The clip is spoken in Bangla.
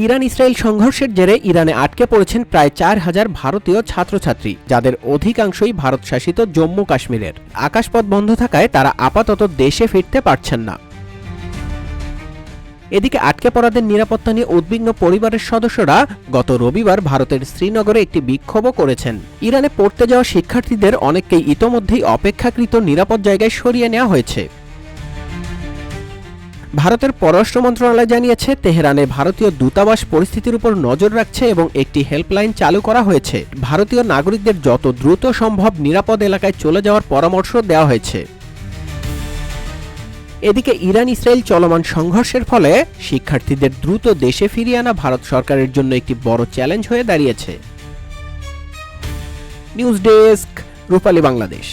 ইরান ইসরায়েল সংঘর্ষের জেরে ইরানে আটকে পড়েছেন প্রায় ৪,০০০ ভারতীয় ছাত্রছাত্রী, যাদের অধিকাংশই ভারত শাসিত জম্মু কাশ্মীরের। আকাশপথ বন্ধ থাকায় তারা আপাতত দেশে ফিরতে পারছেন না। এদিকে আটকে পড়াদের নিরাপত্তা নিয়ে উদ্বিগ্ন পরিবারের সদস্যরা গত রবিবার ভারতের শ্রীনগরে একটি বিক্ষোভও করেছেন। ইরানে পড়তে যাওয়া শিক্ষার্থীদের অনেককেই ইতোমধ্যেই অপেক্ষাকৃত নিরাপদ জায়গায় সরিয়ে নেওয়া হয়েছে। ভারতের পররাষ্ট্র মন্ত্রণালয় জানিয়েছে, তেহরানে ভারতীয় দূতাবাস পরিস্থিতির উপর নজর রাখছে এবং একটি হেল্পলাইন চালু করা হয়েছে। ভারতীয় নাগরিকদের যত দ্রুত সম্ভব নিরাপদ এলাকায় চলে যাওয়ার পরামর্শ দেওয়া হয়েছে। এদিকে ইরান ইসরায়েল চলমান সংঘর্ষের ফলে শিক্ষার্থীদের দ্রুত দেশে ফিরিয়ে আনা ভারত সরকারের জন্য একটি বড় চ্যালেঞ্জ হয়ে দাঁড়িয়েছে। নিউজ ডেস্ক, রূপালী বাংলাদেশ।